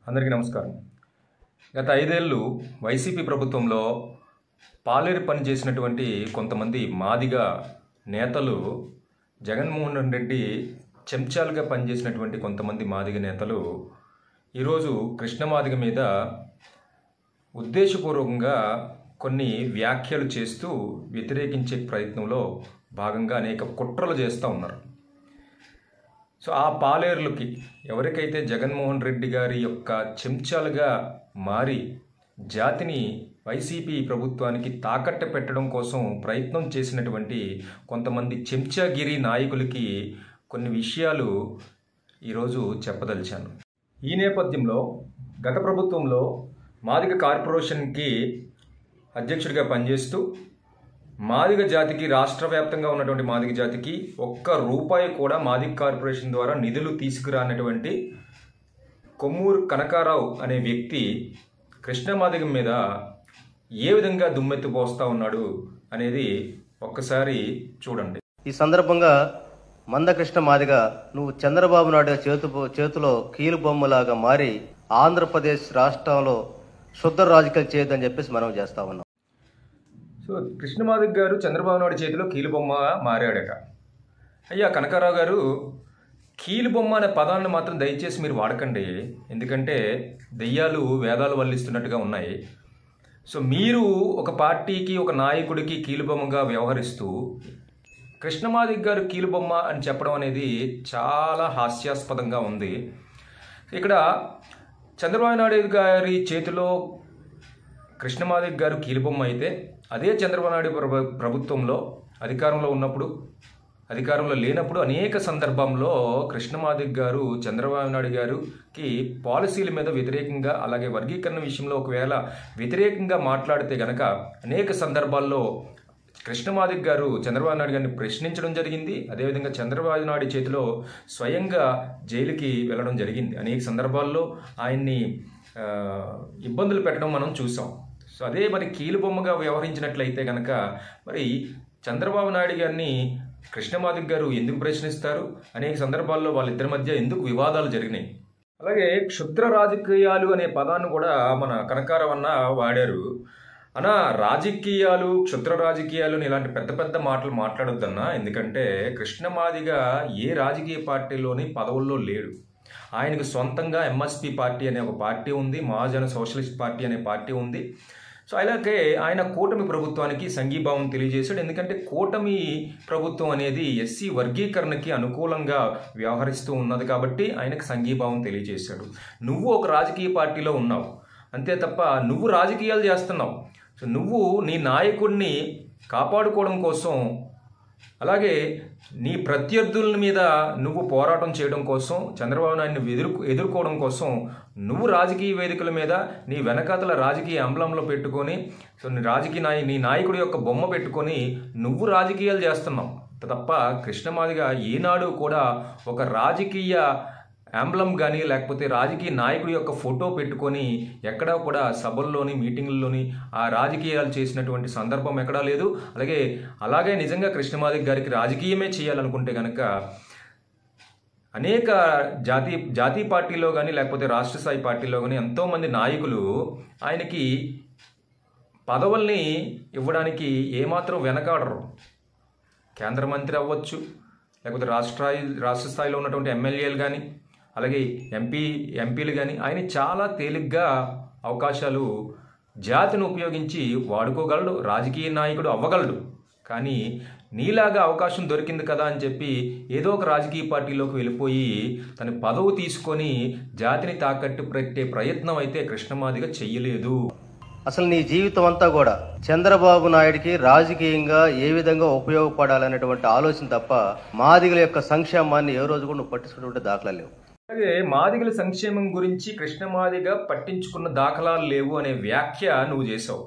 అందరికీ నమస్కారం. గత 5 ఏళ్ళు వైసీపీ ప్రభుత్వంలో పాలేరు పనిచేసినటువంటి కొంతమంది మాదిగ నేతలు, జగన్మోహన్ రెడ్డి చెంచాలుగా పనిచేసినటువంటి కొంతమంది మాదిగ నేతలు ఈరోజు కృష్ణమాదిగ మీద ఉద్దేశపూర్వకంగా కొన్ని వ్యాఖ్యలు చేస్తూ వ్యతిరేకించే ప్రయత్నంలో భాగంగా అనేక కుట్రలు చేస్తూ ఉన్నారు. సో ఆ పాలేరులకి ఎవరికైతే జగన్మోహన్ రెడ్డి గారి యొక్క చెంచాలుగా మారి జాతిని వైసీపీ ప్రభుత్వానికి తాకట్టు పెట్టడం కోసం ప్రయత్నం చేసినటువంటి కొంతమంది చెంచాగిరి నాయకులకి కొన్ని విషయాలు ఈరోజు చెప్పదలిచాను. ఈ నేపథ్యంలో గత ప్రభుత్వంలో మాదిగ కార్పొరేషన్కి అధ్యక్షుడిగా పనిచేస్తూ మాదిగ జాతికి రాష్ట్ర వ్యాప్తంగా ఉన్నటువంటి మాదిగ జాతికి ₹1 కూడా మాదిగ కార్పొరేషన్ ద్వారా నిధులు తీసుకురానటువంటి కొమ్మూరు కనకారావు అనే వ్యక్తి కృష్ణమాదిగం మీద ఏ విధంగా దుమ్మెత్తిపోస్తా ఉన్నాడు అనేది ఒక్కసారి చూడండి. ఈ సందర్భంగా మందకృష్ణ మాదిగ, నువ్వు చంద్రబాబు నాయుడు చేతిలో కీలు బొమ్మలాగా మారి ఆంధ్రప్రదేశ్ రాష్ట్రంలో శుద్ధ రాజకీయాలు చేయొద్దని చెప్పేసి మనం చేస్తా ఉన్నాం. సో కృష్ణమాదిగ గారు చంద్రబాబు నాయుడు చేతిలో కీలుబొమ్మగా మారాడట. అయ్యా కనకారావు గారు, కీలుబొమ్మ అనే పదాన్ని మాత్రం దయచేసి మీరు వాడకండి, ఎందుకంటే దెయ్యాలు వేదాలు వల్లిస్తున్నట్టుగా ఉన్నాయి. సో మీరు ఒక పార్టీకి, ఒక నాయకుడికి కీలుబొమ్మగా వ్యవహరిస్తూ కృష్ణమాదిగ గారు కీలుబొమ్మ అని చెప్పడం అనేది చాలా హాస్యాస్పదంగా ఉంది. ఇక్కడ చంద్రబాబు నాయుడు గారి చేతిలో కృష్ణమాదిగ గారు కీలుబొమ్మ అయితే, అదే చంద్రబాబు నాయుడు ప్రభుత్వంలో అధికారంలో ఉన్నప్పుడు, అధికారంలో లేనప్పుడు అనేక సందర్భంలో కృష్ణమాదిగ గారు చంద్రబాబు నాయుడు గారికి పాలసీల మీద వ్యతిరేకంగా, అలాగే వర్గీకరణ విషయంలో ఒకవేళ వ్యతిరేకంగా మాట్లాడితే గనక అనేక సందర్భాల్లో కృష్ణమాదిగ గారు చంద్రబాబు నాయుడు గారిని ప్రశ్నించడం జరిగింది. అదేవిధంగా చంద్రబాబు నాయుడు చేతిలో స్వయంగా జైలుకి వెళ్ళడం జరిగింది. అనేక సందర్భాల్లో ఆయన్ని ఇబ్బందులు పెట్టడం మనం చూసాం. సో అదే మరి కీలుబొమ్మగా వ్యవహరించినట్లయితే కనుక మరి చంద్రబాబు నాయుడు గారిని కృష్ణమాదిగ గారు ఎందుకు ప్రశ్నిస్తారు? అనేక సందర్భాల్లో వాళ్ళిద్దరి మధ్య ఎందుకు వివాదాలు జరిగినాయి? అలాగే క్షుద్ర రాజకీయాలు అనే పదాన్ని కూడా మన కనకారావు అన్న వాడారు. అన్నా, రాజకీయాలు, క్షుద్ర రాజకీయాలు ఇలాంటి పెద్ద పెద్ద మాటలు మాట్లాడొద్దన్నా, ఎందుకంటే కృష్ణమాదిగ ఏ రాజకీయ పార్టీలోని పదవుల్లో లేడు. ఆయనకు సొంతంగా ఎంఎస్పీ పార్టీ అనే ఒక పార్టీ ఉంది, మహాజన సోషలిస్ట్ పార్టీ అనే పార్టీ ఉంది. సో అలాగే ఆయన కూటమి ప్రభుత్వానికి సంఘీభావం తెలియజేశాడు. ఎందుకంటే కూటమి ప్రభుత్వం అనేది ఎస్సీ వర్గీకరణకి అనుకూలంగా వ్యవహరిస్తూ ఉన్నది కాబట్టి ఆయనకు సంఘీభావం తెలియజేశాడు. నువ్వు ఒక రాజకీయ పార్టీలో ఉన్నావు, అంతే తప్ప నువ్వు రాజకీయాలు చేస్తున్నావు. సో నువ్వు నీ నాయకుడిని కాపాడుకోవడం కోసం, అలాగే నీ ప్రత్యర్థుల మీద నువ్వు పోరాటం చేయడం కోసం, చంద్రబాబు నాయుడిని ఎదుర్కోవడం కోసం నువ్వు రాజకీయ వేదికల మీద నీ వెనకాతల రాజకీయ అంబలంలో పెట్టుకొని, సో నీ నాయకుడి యొక్క బొమ్మ పెట్టుకొని నువ్వు రాజకీయాలు చేస్తున్నావు తప్ప కృష్ణమాదిగ ఈనాడు కూడా ఒక రాజకీయ అంబలం కానీ లేకపోతే రాజకీయ నాయకుడి యొక్క ఫోటో పెట్టుకొని ఎక్కడా కూడా సభల్లోని, మీటింగుల్లోని ఆ రాజకీయాలు చేసినటువంటి సందర్భం ఎక్కడా లేదు. అలాగే నిజంగా కృష్ణమాదిగ గారికి రాజకీయమే చేయాలనుకుంటే కనుక అనేక జాతీయ పార్టీలో కానీ లేకపోతే రాష్ట్ర స్థాయి పార్టీలో కానీ ఎంతోమంది నాయకులు ఆయనకి పదవుల్ని ఇవ్వడానికి ఏమాత్రం వెనకాడరు. కేంద్ర మంత్రి అవ్వచ్చు, లేకపోతే రాష్ట్ర స్థాయిలో ఉన్నటువంటి ఎమ్మెల్యేలు కానీ, అలాగే ఎంపీలు కానీ ఆయన చాలా తేలిగ్గా అవకాశాలు జాతిని ఉపయోగించి వాడుకోగలడు, రాజకీయ నాయకుడు అవ్వగలడు. కానీ నీలాగా అవకాశం దొరికింది కదా అని చెప్పి ఏదో ఒక రాజకీయ పార్టీలోకి వెళ్ళిపోయి తన పదవి తీసుకొని జాతిని తాకట్టు పెట్టే ప్రయత్నం అయితే కృష్ణమాదిగ చెయ్యలేదు. అసలు నీ జీవితం అంతా కూడా చంద్రబాబు నాయుడికి రాజకీయంగా ఏ విధంగా ఉపయోగపడాలనేటువంటి ఆలోచన తప్ప మాదిగల యొక్క సంక్షేమాన్ని ఏ రోజు కూడా నువ్వు పట్టించుకునే దాఖలాలు లేవు. అలాగే మాదిగల సంక్షేమం గురించి కృష్ణమాదిగ పట్టించుకున్న దాఖలాలు లేవు అనే వ్యాఖ్య నువ్వు చేసావు.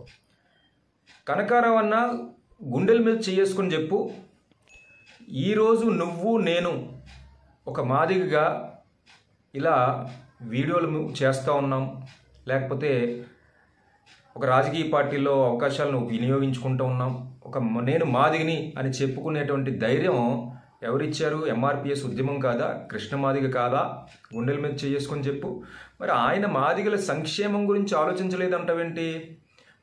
కనకారావు అన్న, గుండెల మీద చేసుకుని చెప్పు, ఈరోజు నువ్వు నేను ఒక మాదిగగా ఇలా వీడియోలు చేస్తూ ఉన్నాం, లేకపోతే ఒక రాజకీయ పార్టీలో అవకాశాలను వినియోగించుకుంటూ ఉన్నాం, నేను మాదిగని అని చెప్పుకునేటువంటి ధైర్యం ఎవరిచ్చారు? ఎంఆర్పిఎస్ ఉద్యమం కాదా? కృష్ణ మాదిగ కాదా? గుండెల మీద చేసుకొని చెప్పు. మరి ఆయన మాదిగల సంక్షేమం గురించి ఆలోచించలేదంటావేంటి?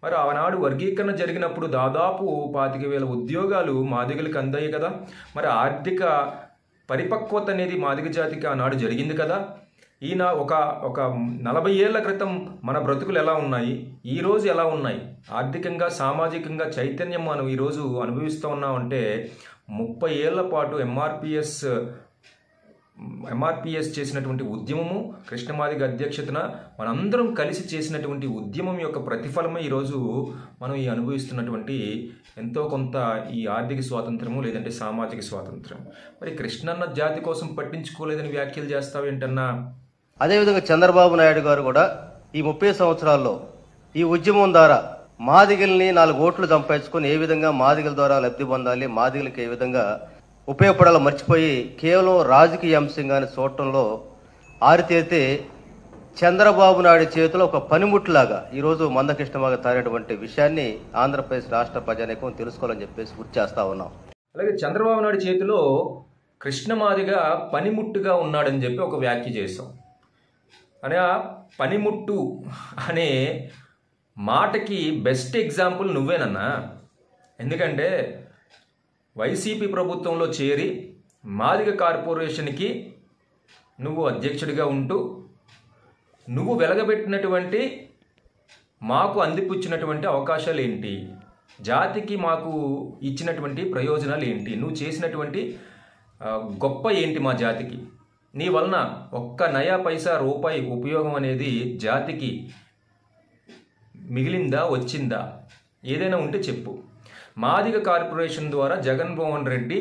మరి ఆనాడు వర్గీకరణ జరిగినప్పుడు దాదాపు 25,000 ఉద్యోగాలు మాదిగలకు అందాయి కదా. మరి ఆర్థిక పరిపక్వత అనేది మాదిగ జాతికి ఆనాడు జరిగింది కదా. ఈయన ఒక 40 ఏళ్ల క్రితం మన బ్రతుకులు ఎలా ఉన్నాయి, ఈరోజు ఎలా ఉన్నాయి, ఆర్థికంగా సామాజికంగా చైతన్యం మనం ఈరోజు అనుభవిస్తూ ఉన్నామంటే 30 ఏళ్ల పాటు ఎంఆర్పిఎస్ చేసినటువంటి ఉద్యమము, కృష్ణమాదిగ అధ్యక్షతన మనందరం కలిసి చేసినటువంటి ఉద్యమం యొక్క ప్రతిఫలమే ఈరోజు మనం ఈ అనుభవిస్తున్నటువంటి ఎంతో కొంత ఈ ఆర్థిక స్వాతంత్రము లేదంటే సామాజిక స్వాతంత్రం. మరి కృష్ణన్న జాతి కోసం పట్టించుకోలేదని వ్యాఖ్యలు చేస్తావేంటన్నా? అదేవిధంగా చంద్రబాబు నాయుడు గారు కూడా ఈ 30 సంవత్సరాల్లో ఈ ఉద్యమం ద్వారా మాదిగల్ని 4 ఓట్లు సంపాదించుకొని ఏ విధంగా మాదిగల ద్వారా లబ్ధి పొందాలి, మాదిగలకి ఏ విధంగా ఉపయోగపడాలో మర్చిపోయి కేవలం రాజకీయ అంశంగానే చూడటంలో ఆరితేరితే చంద్రబాబు నాయుడు చేతిలో ఒక పనిముట్లాగా ఈరోజు మందకృష్ణమాదిగ తారేటువంటి విషయాన్ని ఆంధ్రప్రదేశ్ రాష్ట్ర ప్రజానీకం తెలుసుకోవాలని చెప్పేసి గుర్తు చేస్తా ఉన్నాం. అలాగే చంద్రబాబు నాయుడు చేతిలో కృష్ణమాదిగ పనిముట్టుగా ఉన్నాడని చెప్పి ఒక వ్యాఖ్య చేశాం. అనే పనిముట్టు అనే మాటకి బెస్ట్ ఎగ్జాంపుల్ నువ్వేనన్నా. ఎందుకంటే వైసీపీ ప్రభుత్వంలో చేరి మాదిగ కార్పొరేషన్కి నువ్వు అధ్యక్షుడిగా ఉంటూ నువ్వు వెలగబెట్టినటువంటి మాకు అందిపుచ్చినటువంటి అవకాశాలు ఏంటి, జాతికి మాకు ఇచ్చినటువంటి ప్రయోజనాలు ఏంటి, నువ్వు చేసినటువంటి గొప్ప ఏంటి మా జాతికి, నీ వలన ఒక్క నయా పైసా రూపాయి ఉపయోగం అనేది జాతికి మిగిలిందా, వచ్చిందా, ఏదైనా ఉంటే చెప్పు. మాదిగ కార్పొరేషన్ ద్వారా జగన్మోహన్ రెడ్డి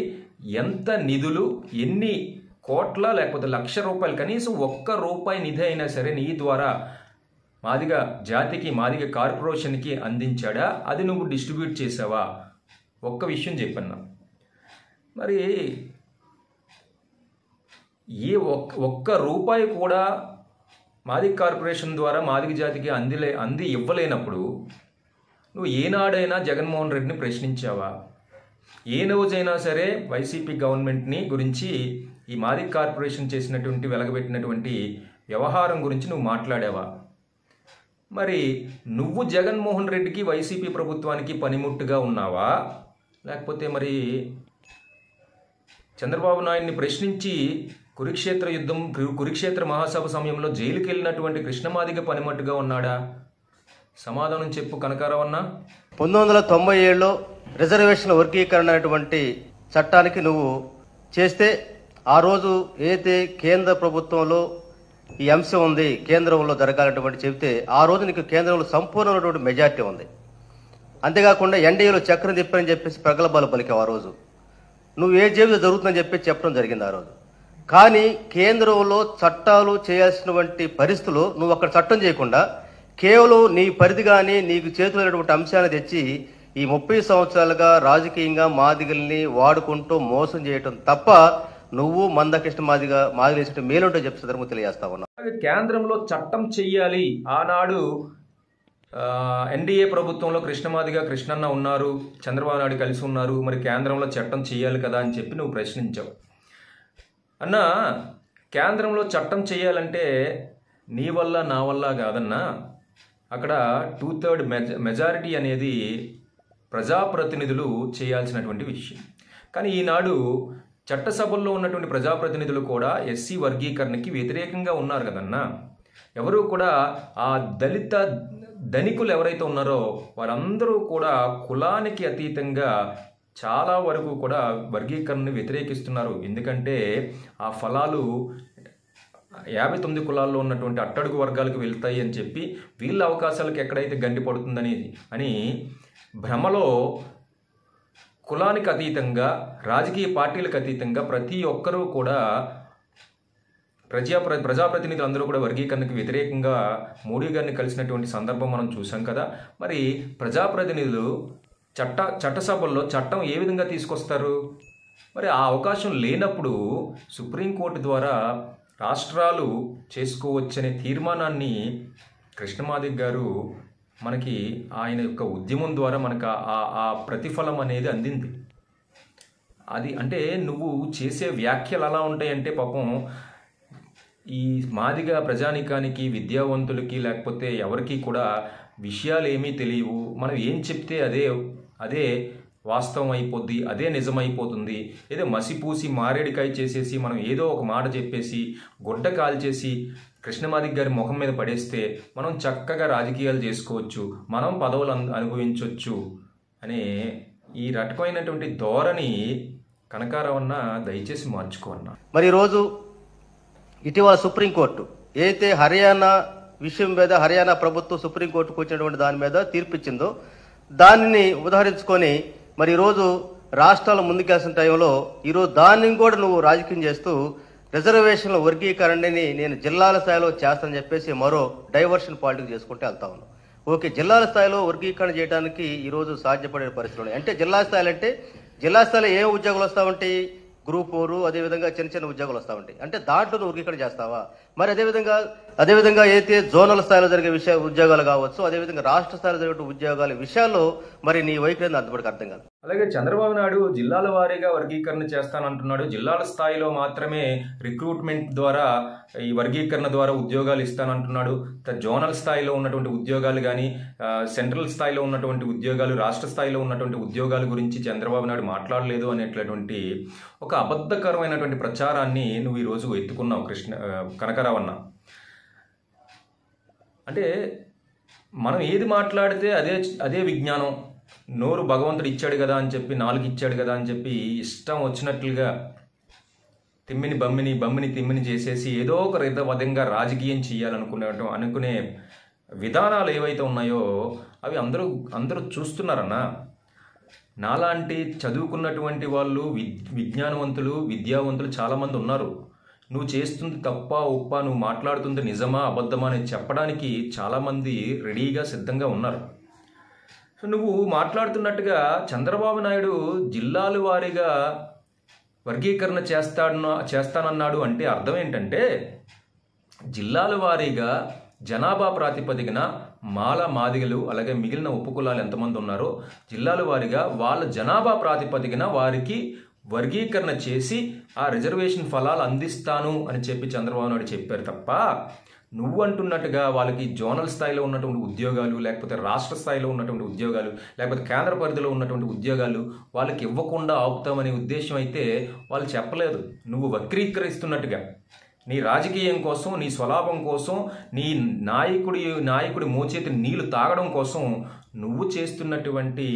ఎంత నిధులు, ఎన్ని కోట్ల లేకపోతే ₹1,00,000 కనీసం ₹1 నిధి అయినా సరే నీ ద్వారా మాదిగ జాతికి, మాదిగ కార్పొరేషన్కి అందించాడా? అది నువ్వు డిస్ట్రిబ్యూట్ చేసావా? ఒక్క విషయం చెప్పన్నా. మరి ఏ ఒక్క రూపాయి కూడా మాదిగ కార్పొరేషన్ ద్వారా మాదిగ జాతికి అంది ఇవ్వలేనప్పుడు నువ్వు ఏనాడైనా జగన్మోహన్ రెడ్డిని ప్రశ్నించావా? ఏ రోజైనా సరే వైసీపీ గవర్నమెంట్ని గురించి ఈ మాదిగ కార్పొరేషన్ చేసినటువంటి వెలగబెట్టినటువంటి వ్యవహారం గురించి నువ్వు మాట్లాడావా? మరి నువ్వు జగన్మోహన్ రెడ్డికి, వైసీపీ ప్రభుత్వానికి పనిముట్టుగా ఉన్నావా? లేకపోతే మరి చంద్రబాబు నాయుడిని ప్రశ్నించి కురుక్షేత్ర మహాసభ సమయంలో జైలుకి వెళ్ళినటువంటి కృష్ణమాదిగ పనిమట్టుగా ఉన్నాడా? సమాధానం చెప్పు కనకారావు అన్న. 1997లో రిజర్వేషన్ వర్గీకరణ అనేటువంటి చట్టానికి నువ్వు చేస్తే ఆ రోజు ఏదైతే కేంద్ర ప్రభుత్వంలో ఈ అంశం ఉంది, కేంద్రంలో జరగాలన్నటువంటి చెబితే ఆ రోజు నీకు కేంద్రంలో సంపూర్ణమైనటువంటి మెజార్టీ ఉంది. అంతేకాకుండా ఎన్డీఏలో చక్రం తిప్పని చెప్పేసి ప్రగల్భాలు పలికావు. ఆ రోజు నువ్వు ఏ జేబులో జరుగుతుందని చెప్పి చెప్పడం జరిగింది ఆ రోజు. కానీ కేంద్రంలో చట్టాలు చేయాల్సినటువంటి పరిస్థితులు నువ్వు అక్కడ చట్టం చేయకుండా కేవలం నీ పరిధి కానీ నీకు చేతులైనటువంటి అంశాన్ని తెచ్చి ఈ 30 సంవత్సరాలుగా రాజకీయంగా మాదిగల్ని వాడుకుంటూ మోసం చేయటం తప్ప నువ్వు మందకృష్ణ మాదిగ మేలుంటో చెప్పి సందర్భంగా తెలియజేస్తా ఉన్నా. కేంద్రంలో చట్టం చెయ్యాలి. ఆనాడు ఎన్డీఏ ప్రభుత్వంలో కృష్ణన్న ఉన్నారు, చంద్రబాబు నాయుడు కలిసి ఉన్నారు, మరి కేంద్రంలో చట్టం చేయాలి కదా అని చెప్పి నువ్వు ప్రశ్నించావు. అన్నా, కేంద్రంలో చట్టం చేయాలంటే నీ వల్ల నా వల్ల కాదన్నా. అక్కడ 2/3 మెజారిటీ అనేది ప్రజాప్రతినిధులు చేయాల్సినటువంటి విషయం. కానీ ఈనాడు చట్టసభల్లో ఉన్నటువంటి ప్రజాప్రతినిధులు కూడా ఎస్సీ వర్గీకరణకి వ్యతిరేకంగా ఉన్నారు కదన్నా. ఎవరు కూడా ఆ దళిత ధనికులు ఎవరైతే ఉన్నారో వారందరూ కూడా కులానికి అతీతంగా చాలా వరకు కూడా వర్గీకరణని వ్యతిరేకిస్తున్నారు. ఎందుకంటే ఆ ఫలాలు 59 కులాల్లో ఉన్నటువంటి అట్టడుగు వర్గాలకు వెళ్తాయి అని చెప్పి వీళ్ళ అవకాశాలకు ఎక్కడైతే గండి పడుతుందని భ్రమలో కులానికి అతీతంగా, రాజకీయ పార్టీలకు అతీతంగా ప్రతి ఒక్కరూ కూడా ప్రజాప్రతినిధులు అందరూ కూడా వర్గీకరణకు వ్యతిరేకంగా మోడీ గారిని కలిసినటువంటి సందర్భం మనం చూసాం కదా. మరి ప్రజాప్రతినిధులు చట్టసభల్లో చట్టం ఏ విధంగా తీసుకొస్తారు? మరి ఆ అవకాశం లేనప్పుడు సుప్రీంకోర్టు ద్వారా రాష్ట్రాలు చేసుకోవచ్చనే తీర్మానాన్ని కృష్ణమాదిగ గారు మనకి ఆయన యొక్క ఉద్యమం ద్వారా మనకు ఆ ప్రతిఫలం అనేది అందింది. అది అంటే నువ్వు చేసే వ్యాఖ్యలు ఎలా ఉంటాయంటే పాపం ఈ మాదిగ ప్రజానికానికి విద్యావంతులకి లేకపోతే ఎవరికి కూడా విషయాలు ఏమీ తెలియవు. మనం ఏం చెప్తే అదే వాస్తవం అయిపోద్ది, అదే నిజమైపోతుంది. ఏదో మసిపూసి మారేడికాయ చేసేసి మనం ఏదో ఒక మాట చెప్పేసి గుడ్డ కాల్చేసి కృష్ణమాదిగ గారి ముఖం మీద పడేస్తే మనం చక్కగా రాజకీయాలు చేసుకోవచ్చు, మనం పదవులు అనుభవించవచ్చు అనే ఈ రకమైనటువంటి ధోరణి కనకారావన్న దయచేసి మార్చుకోవన్నా. మరి ఈరోజు ఇటీవల సుప్రీంకోర్టు ఏదైతే హర్యానా విషయం మీద హర్యానా ప్రభుత్వం సుప్రీంకోర్టుకు వచ్చినటువంటి దాని మీద తీర్పిచ్చిందో దానిని ఉదాహరించుకొని మరి ఈరోజు రాష్ట్రాలు ముందుకెళ్సిన టైంలో ఈరోజు దాన్ని కూడా నువ్వు రాజకీయం చేస్తూ రిజర్వేషన్ల వర్గీకరణని నేను జిల్లాల స్థాయిలో చేస్తానని చెప్పేసి మరో డైవర్షన్ పాలిటిక్స్ చేసుకుంటూ వెళ్తా ఉన్నావు. ఓకే, జిల్లాల స్థాయిలో వర్గీకరణ చేయడానికి ఈరోజు సాధ్యపడే పరిస్థితులు ఉన్నాయి. అంటే జిల్లా స్థాయిలో ఏ ఉద్యోగాలు వస్తూ ఉంటాయి? గ్రూప్ 4 అదేవిధంగా చిన్న చిన్న ఉద్యోగాలు వస్తూ ఉంటాయి. అంటే దాంట్లో నువ్వు వర్గీకరణ చేస్తావా? మరి అదేవిధంగా అయితే జోనల్ స్థాయిలో జరిగే ఉద్యోగాలు కావచ్చు, అదేవిధంగా రాష్ట్ర స్థాయిలో జరిగే ఉద్యోగాల విషయాల్లో మరి నీ వైఖరి అంతపడికి అర్థం కాదు. అలాగే చంద్రబాబు నాయుడు జిల్లాల వారీగా వర్గీకరణ చేస్తానంటున్నాడు. జిల్లాల స్థాయిలో మాత్రమే రిక్రూట్మెంట్ ద్వారా ఈ వర్గీకరణ ద్వారా ఉద్యోగాలు ఇస్తానంటున్నాడు. జోనల్ స్థాయిలో ఉన్నటువంటి ఉద్యోగాలు కానీ సెంట్రల్ స్థాయిలో ఉన్నటువంటి ఉద్యోగాలు, రాష్ట్ర స్థాయిలో ఉన్నటువంటి ఉద్యోగాల గురించి చంద్రబాబు నాయుడు మాట్లాడలేదు అనేటటువంటి ఒక అబద్ధకరమైనటువంటి ప్రచారాన్ని నువ్వు ఈరోజు ఎత్తుకున్నావు కనకారావన్న. అంటే మనం ఏది మాట్లాడితే అదే విజ్ఞానం. నోరు భగవంతుడు ఇచ్చాడు కదా అని చెప్పి, నాలుగు ఇచ్చాడు కదా అని చెప్పి ఇష్టం వచ్చినట్లుగా తిమ్మిని బమ్మిని తిమ్మిని చేసేసి ఏదో ఒక విధంగా రాజకీయం అనుకునే విధానాలు ఏవైతే ఉన్నాయో అవి అందరూ చూస్తున్నారన్నా. నాలాంటి చదువుకున్నటువంటి వాళ్ళు విజ్ఞానవంతులు విద్యావంతులు చాలామంది ఉన్నారు. నువ్వు చేస్తుంది తప్ప ఒప్ప, నువ్వు మాట్లాడుతుంది నిజమా అబద్ధమా అని చెప్పడానికి చాలామంది రెడీగా సిద్ధంగా ఉన్నారు. సో నువ్వు మాట్లాడుతున్నట్టుగా చంద్రబాబు నాయుడు జిల్లాల వారీగా వర్గీకరణ చేస్తానన్నాడు అంటే అర్థం ఏంటంటే జిల్లాల వారీగా జనాభా ప్రాతిపదికన మాదిగలు అలాగే మిగిలిన ఉపకులాలు ఎంతమంది ఉన్నారో జిల్లాల వారీగా వాళ్ళ జనాభా ప్రాతిపదికన వారికి వర్గీకరణ చేసి ఆ రిజర్వేషన్ ఫలాలు అందిస్తాను అని చెప్పి చంద్రబాబు నాయుడు చెప్పారు తప్ప నువ్వు అంటున్నట్టుగా వాళ్ళకి జోనల్ స్థాయిలో ఉన్నటువంటి ఉద్యోగాలు లేకపోతే రాష్ట్ర స్థాయిలో ఉన్నటువంటి ఉద్యోగాలు లేకపోతే కేంద్ర పరిధిలో ఉన్నటువంటి ఉద్యోగాలు వాళ్ళకి ఇవ్వకుండా ఆపుతామనే ఉద్దేశం అయితే వాళ్ళు చెప్పలేదు. నువ్వు వక్రీకరిస్తున్నట్టుగా నీ రాజకీయం కోసం, నీ స్వలాభం కోసం, నీ నాయకుడి మోచేతి నీళ్లు తాగడం కోసం నువ్వు చేస్తున్నటువంటి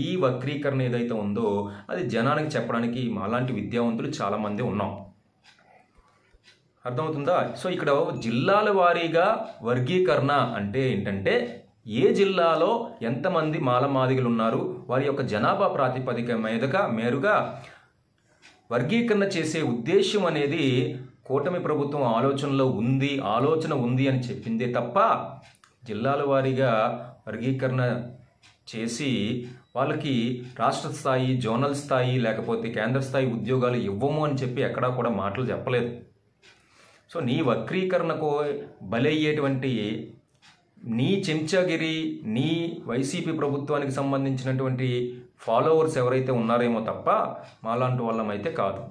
ఈ వక్రీకరణ ఏదైతే ఉందో అది జనానికి చెప్పడానికి మాలాంటి విద్యావంతులు చాలామంది ఉన్నాం. అర్థమవుతుందా? సో ఇక్కడ జిల్లాల వారీగా వర్గీకరణ అంటే ఏంటంటే ఏ జిల్లాలో ఎంతమంది మాదిగలు ఉన్నారు, వారి యొక్క జనాభా ప్రాతిపదిక మేరుగా వర్గీకరణ చేసే ఉద్దేశం అనేది కూటమి ప్రభుత్వం ఆలోచన ఉంది అని చెప్పిందే తప్ప జిల్లాల వారీగా వర్గీకరణ చేసి వాళ్ళకి రాష్ట్ర స్థాయి, జోనల్ స్థాయి లేకపోతే కేంద్ర స్థాయి ఉద్యోగాలు ఇవ్వము అని చెప్పి ఎక్కడా కూడా మాటలు చెప్పలేదు. సో నీ వక్రీకరణకు బలయ్యేటువంటి నీ చెంచాగిరి, నీ వైసీపీ ప్రభుత్వానికి సంబంధించినటువంటి ఫాలోవర్స్ ఎవరైతే ఉన్నారేమో తప్ప మాలాంటి వాళ్ళమైతే కాదు.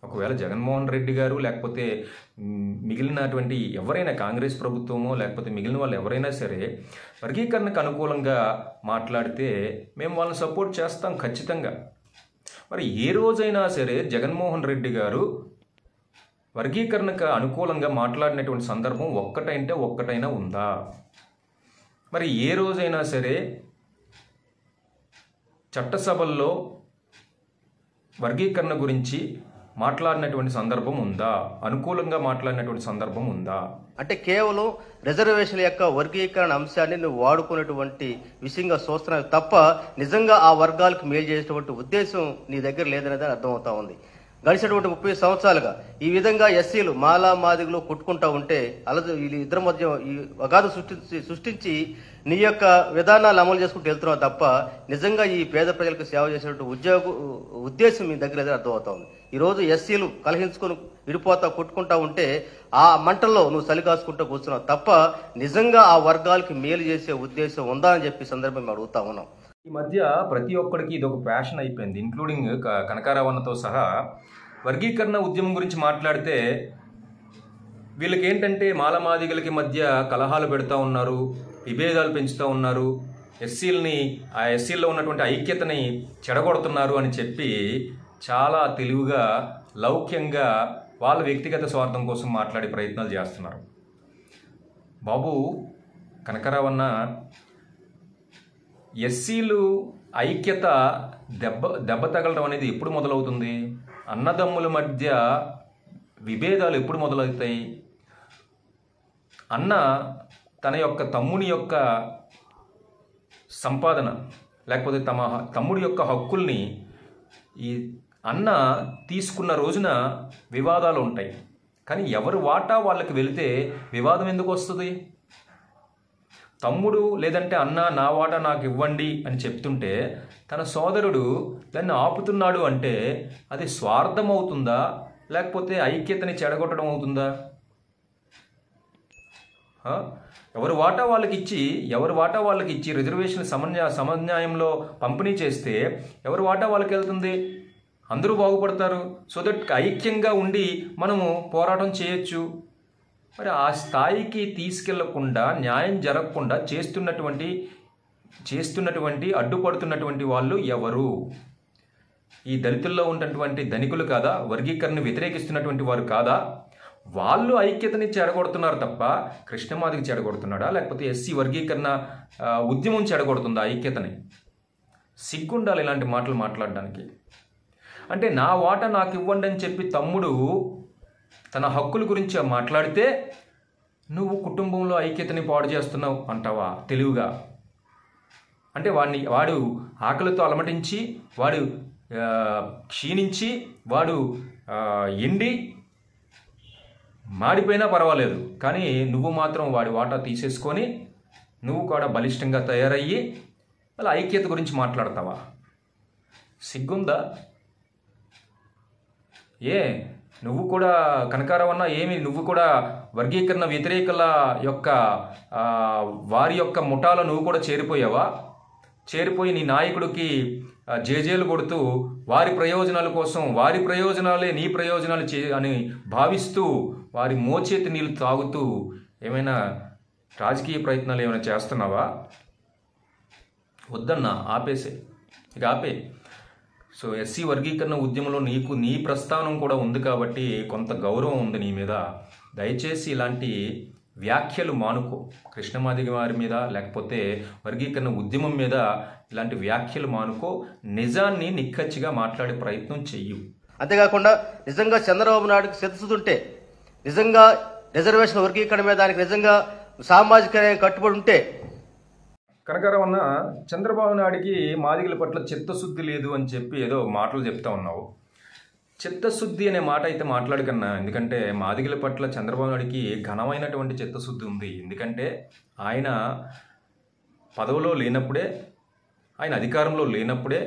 ఒకవేళ జగన్మోహన్ రెడ్డి గారు లేకపోతే మిగిలినటువంటి ఎవరైనా కాంగ్రెస్ ప్రభుత్వమో లేకపోతే మిగిలిన వాళ్ళు ఎవరైనా సరే వర్గీకరణకు అనుకూలంగా మాట్లాడితే మేము వాళ్ళని సపోర్ట్ చేస్తాం ఖచ్చితంగా. మరి ఏ రోజైనా సరే జగన్మోహన్ రెడ్డి గారు వర్గీకరణకు అనుకూలంగా మాట్లాడినటువంటి సందర్భం ఒక్కటైనా ఉందా? మరి ఏ రోజైనా సరే చట్టసభల్లో వర్గీకరణ గురించి మాట్లాడినటువంటి సందర్భం ఉందా? అనుకూలంగా మాట్లాడినటువంటి సందర్భం ఉందా? అంటే కేవలం రిజర్వేషన్ల యొక్క వర్గీకరణ అంశాన్ని నువ్వు వాడుకునేటువంటి విషయంగా చూస్తున్నావు తప్ప నిజంగా ఆ వర్గాలకు మేలు చేసేటువంటి ఉద్దేశం నీ దగ్గర లేదనేది అర్థమవుతా ఉంది. గడిచినటువంటి 30 సంవత్సరాలుగా ఈ విధంగా ఎస్సీలు మాదిగలు కొట్టుకుంటా ఉంటే ఇద్దరి మధ్య ఈ అగాధ సృష్టించి నీ యొక్క విధానాలు అమలు చేసుకుంటూ వెళ్తున్నావు తప్ప నిజంగా ఈ పేద ప్రజలకు సేవ చేసినటువంటి ఉద్దేశం మీ దగ్గర అర్థమవుతా ఉంది. ఈ రోజు ఎస్సీలు కలహించుకొని విడిపోతా కొట్టుకుంటా ఉంటే ఆ మంటల్లో నువ్వు చలి కాసుకుంటూ కూర్చున్నావు తప్ప నిజంగా ఆ వర్గాలకి మేలు చేసే ఉద్దేశం ఉందా అని చెప్పి సందర్భం మేము అడుగుతా ఉన్నాం. ఈ మధ్య ప్రతి ఒక్కడికి ఇది ఒక ప్యాషన్ అయిపోయింది, ఇంక్లూడింగ్ కనకారావన్నతో సహా. వర్గీకరణ ఉద్యమం గురించి మాట్లాడితే వీళ్ళకి ఏంటంటే మాలమాదిగలకి మధ్య కలహాలు పెడతా ఉన్నారు, విభేదాలు పెంచుతూ ఉన్నారు, ఆ ఎస్సీల్లో ఉన్నటువంటి ఐక్యతని చెడగొడుతున్నారు అని చెప్పి చాలా తెలివిగా లౌక్యంగా వాళ్ళ వ్యక్తిగత స్వార్థం కోసం మాట్లాడే ప్రయత్నాలు చేస్తున్నారు. బాబు కనకారావన్న, ఎస్సీలు ఐక్యత దెబ్బ తగలడం అనేది ఎప్పుడు మొదలవుతుంది? అన్నదమ్ముల మధ్య విభేదాలు ఎప్పుడు మొదలవుతాయి? అన్న తన యొక్క తమ్ముని యొక్క సంపాదన లేకపోతే తమ్ముడి యొక్క హక్కుల్ని ఈ అన్న తీసుకున్న రోజున వివాదాలు ఉంటాయి. కానీ ఎవరి వాటా వాళ్ళకి వెళితే వివాదం ఎందుకు వస్తుంది? తమ్ముడు లేదంటే అన్న నా వాటా నాకు ఇవ్వండి అని చెప్తుంటే తన సోదరుడు దాన్ని ఆపుతున్నాడు అంటే అది స్వార్థం అవుతుందా లేకపోతే ఐక్యతని చెడగొట్టడం అవుతుందా? ఎవరి వాటా వాళ్ళకి ఇచ్చి రిజర్వేషన్ సమన్యాయంలో పంపిణీ చేస్తే ఎవరి వాటా వాళ్ళకి వెళ్తుంది, అందరూ బాగుపడతారు. సో దట్ ఐక్యంగా ఉండి మనము పోరాటం చేయొచ్చు. మరి ఆ స్థాయికి తీసుకెళ్లకుండా, న్యాయం జరగకుండా చేస్తున్నటువంటి అడ్డుపడుతున్నటువంటి వాళ్ళు ఎవరు? ఈ దళితుల్లో ఉన్నటువంటి ధనికులు కాదా? వర్గీకరణను వ్యతిరేకిస్తున్నటువంటి వారు కాదా? వాళ్ళు ఐక్యతని చెడగొడుతున్నారు తప్ప కృష్ణమాదిగ చెడగొడుతున్నాడా లేకపోతే ఎస్సీ వర్గీకరణ ఉద్యమం చెడగొడుతుందా ఐక్యతని? సిగ్గుండాలి ఇలాంటి మాటలు మాట్లాడడానికి. అంటే నా వాటా నాకు ఇవ్వండి అని చెప్పి తమ్ముడు తన హక్కుల గురించి మాట్లాడితే నువ్వు కుటుంబంలో ఐక్యతని పాడు చేస్తున్నావు అంటావా తెలివిగా? అంటే వాడు ఆకలితో అలమటించి, వాడు క్షీణించి, వాడు ఎండి మాడిపోయినా పర్వాలేదు, కానీ నువ్వు మాత్రం వాడి వాటా తీసేసుకొని నువ్వు కూడా బలిష్టంగా తయారయ్యి అలా ఐక్యత గురించి మాట్లాడతావా? సిగ్గుందా? నువ్వు కూడా కనకారావన్న నువ్వు కూడా వర్గీకరణ వ్యతిరేకుల యొక్క వారి యొక్క ముఠాలో నువ్వు కూడా చేరిపోయావా? చేరిపోయి నీ నాయకుడికి జేజేలు కొడుతూ వారి ప్రయోజనాల కోసం, వారి ప్రయోజనాలే నీ ప్రయోజనాలు అని భావిస్తూ వారి మోచేతి నీళ్ళు తాగుతూ ఏమైనా రాజకీయ ప్రయత్నాలు ఏమైనా చేస్తున్నావా? వద్దన్నా, ఆపేసే, ఇక ఆపే. సో ఎస్సీ వర్గీకరణ ఉద్యమంలో నీ ప్రస్థానం కూడా ఉంది కాబట్టి కొంత గౌరవం ఉంది నీ మీద. దయచేసి ఇలాంటి వ్యాఖ్యలు మానుకో. కృష్ణమాదిగ వారి మీద లేకపోతే వర్గీకరణ ఉద్యమం మీద ఇలాంటి వ్యాఖ్యలు మానుకో. నిజాన్ని నిక్కచ్చిగా మాట్లాడే ప్రయత్నం చెయ్యు. అంతేకాకుండా నిజంగా చంద్రబాబు నాయుడుకి సిద్ధుతుంటే, నిజంగా రిజర్వేషన్ వర్గీకరణ మీద దానికి నిజంగా సామాజిక కట్టుబడి ఉంటే, కనకారావన్న, చంద్రబాబు నాయుడికి మాదిగల పట్ల చిత్తశుద్ధి లేదు అని చెప్పి ఏదో మాటలు చెప్తా ఉన్నావు. చిత్తశుద్ధి అనే మాట అయితే మాట్లాడకన్నా, ఎందుకంటే మాదిగల పట్ల చంద్రబాబు నాయుడికి ఘనమైనటువంటి చిత్తశుద్ధి ఉంది. ఎందుకంటే ఆయన పదవిలో లేనప్పుడే, ఆయన అధికారంలో లేనప్పుడే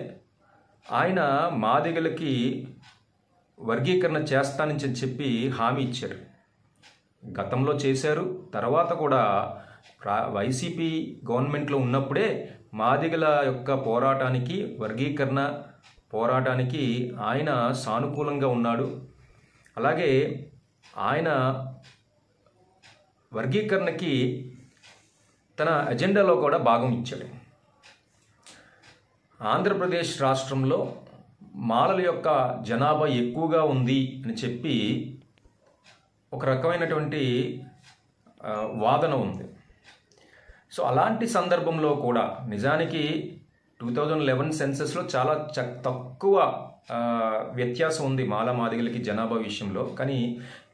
ఆయన మాదిగలకి వర్గీకరణ చేస్తానని చెప్పి హామీ ఇచ్చారు. గతంలో చేశారు. తర్వాత కూడా వైసీపీ గవర్నమెంట్లో ఉన్నప్పుడే మాదిగల యొక్క పోరాటానికి, వర్గీకరణ పోరాటానికి ఆయన సానుకూలంగా ఉన్నాడు. అలాగే ఆయన వర్గీకరణకి తన ఎజెండాలో కూడా భాగం ఇచ్చాడు. ఆంధ్రప్రదేశ్ రాష్ట్రంలో మాలల యొక్క జనాభా ఎక్కువగా ఉంది అని చెప్పి ఒక రకమైనటువంటి వాదన ఉంది. సో అలాంటి సందర్భంలో కూడా నిజానికి 2011 సెన్సస్లో చాలా తక్కువ వ్యత్యాసం ఉంది మాదిగలకి జనాభా విషయంలో. కానీ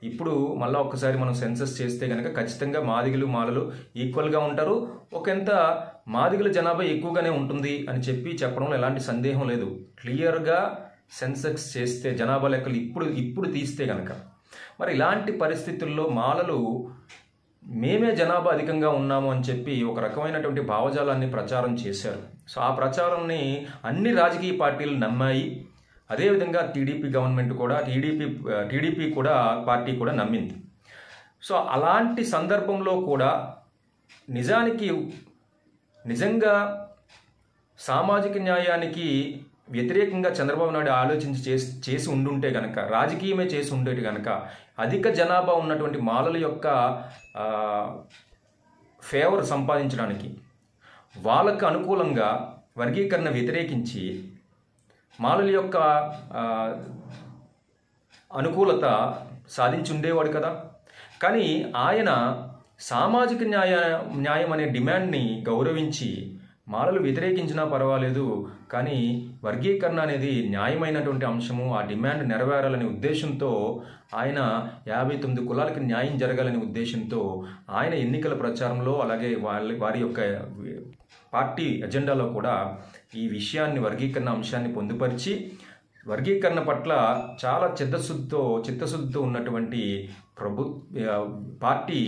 ఇప్పుడు మళ్ళీ ఒక్కసారి మనం సెన్సస్ చేస్తే కనుక ఖచ్చితంగా మాదిగలు మాలలు ఈక్వల్గా ఉంటారు. ఒకంత మాదిగల జనాభా ఎక్కువగానే ఉంటుంది అని చెప్పడంలో ఎలాంటి సందేహం లేదు. క్లియర్గా సెన్సస్ చేస్తే జనాభా లెక్కలు ఇప్పుడు తీస్తే కనుక, మరి ఇలాంటి పరిస్థితుల్లో మాలలు మేమే జనాభా అధికంగా ఉన్నాము అని చెప్పి ఒక రకమైనటువంటి భావజాలాన్ని ప్రచారం చేశారు. సో ఆ ప్రచారాన్ని అన్ని రాజకీయ పార్టీలు నమ్మాయి. అదేవిధంగా టీడీపీ కూడా పార్టీ కూడా నమ్మింది. సో అలాంటి సందర్భంలో కూడా నిజంగా సామాజిక న్యాయానికి వ్యతిరేకంగా చంద్రబాబు నాయుడు ఆలోచించి చేసి ఉండుంటే కనుక, రాజకీయమే చేసి ఉండేటి కనుక, అధిక జనాభా ఉన్నటువంటి మాలల యొక్క ఫేవర్ సంపాదించడానికి, వాళ్ళకు అనుకూలంగా వర్గీకరణ వ్యతిరేకించి మాలల యొక్క అనుకూలత సాధించి ఉండేవాడు కదా. కానీ ఆయన సామాజిక న్యాయం అనే డిమాండ్ని గౌరవించి మాలలు వ్యతిరేకించినా పర్వాలేదు, కానీ వర్గీకరణ అనేది న్యాయమైనటువంటి అంశము, ఆ డిమాండ్ నెరవేరాలనే ఉద్దేశంతో ఆయన 59 కులాలకి న్యాయం జరగాలనే ఉద్దేశంతో ఆయన ఎన్నికల ప్రచారంలో, అలాగే వారి యొక్క పార్టీ ఎజెండాలో కూడా ఈ విషయాన్ని, వర్గీకరణ అంశాన్ని పొందుపరిచి వర్గీకరణ పట్ల చాలా చిత్తశుద్ధితో ఉన్నటువంటి పార్టీ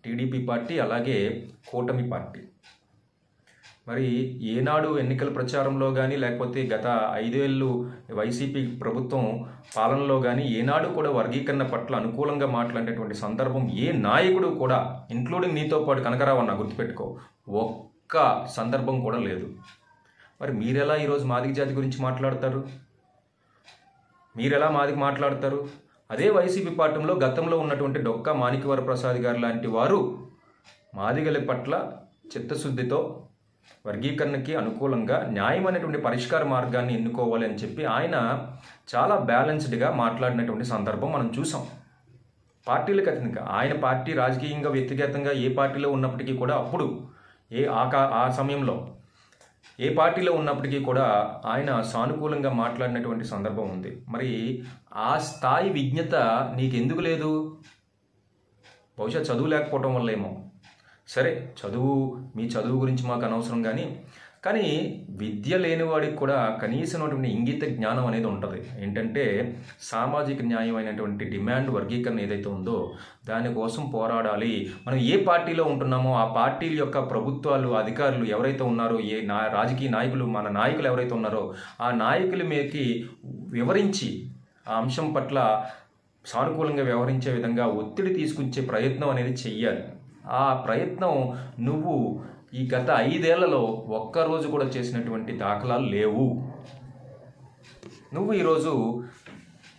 టీడీపీ పార్టీ, అలాగే కూటమి పార్టీ. మరి ఏనాడు ఎన్నికల ప్రచారంలో కానీ, లేకపోతే గత 5 ఏళ్ళు వైసీపీ ప్రభుత్వం పాలనలో కానీ ఏనాడు కూడా వర్గీకరణ పట్ల అనుకూలంగా మాట్లాడేటువంటి సందర్భం ఏ నాయకుడు కూడా, ఇంక్లూడింగ్ నీతో పాటు కనకరావు అన్న, గుర్తుపెట్టుకో, ఒక్క సందర్భం కూడా లేదు. మరి మీరెలా ఈరోజు మాదిగ జాతి గురించి మాట్లాడతారు? మీరెలా మాదిగ మాట్లాడతారు? అదే వైసీపీ పార్టీలో గతంలో ఉన్నటువంటి డొక్కా మాణిక్యవర ప్రసాద్ గారు లాంటి వారు మాదిగల పట్ల చిత్తశుద్ధితో వర్గీకరణకి అనుకూలంగా న్యాయమైనటువంటి పరిష్కార మార్గాన్ని ఎన్నుకోవాలి అని చెప్పి ఆయన చాలా బ్యాలెన్స్డ్గా మాట్లాడినటువంటి సందర్భం మనం చూసాం. పార్టీలకు అతీతంగా ఆయన పార్టీ రాజకీయంగా వ్యక్తిగతంగా ఏ పార్టీలో ఉన్నప్పటికీ కూడా, అప్పుడు ఆ సమయంలో ఏ పార్టీలో ఉన్నప్పటికీ కూడా ఆయన సానుకూలంగా మాట్లాడినటువంటి సందర్భం ఉంది. మరి ఆ స్థాయి విజ్ఞత నీకెందుకు లేదు? బహుశా చదువు లేకపోవటం వల్ల ఏమో. సరే, మీ చదువు గురించి మాకు అనవసరం, కానీ విద్య లేనివాడికి కూడా కనీసమైనటువంటి ఇంగిత జ్ఞానం అనేది ఉంటుంది. ఏంటంటే సామాజిక న్యాయమైనటువంటి డిమాండ్, వర్గీకరణ ఏదైతే ఉందో దానికోసం పోరాడాలి. మనం ఏ పార్టీలో ఉంటున్నామో ఆ పార్టీల యొక్క ప్రభుత్వాలు, అధికారులు ఎవరైతే ఉన్నారో, రాజకీయ నాయకులు, మన నాయకులు ఎవరైతే ఉన్నారో ఆ నాయకుల మీదకి వివరించి ఆ అంశం పట్ల సానుకూలంగా వ్యవహరించే విధంగా ఒత్తిడి తీసుకొచ్చే ప్రయత్నం అనేది చెయ్యాలి. ఆ ప్రయత్నం నువ్వు ఈ గత 5 ఏళ్లలో ఒక్కరోజు కూడా చేసినటువంటి దాఖలాలు లేవు. నువ్వు ఈరోజు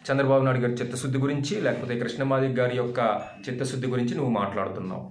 చంద్రబాబు నాయుడు గారి చిత్తశుద్ధి గురించి, లేకపోతే కృష్ణమాదిగ గారి యొక్క చిత్తశుద్ధి గురించి నువ్వు మాట్లాడుతున్నావు.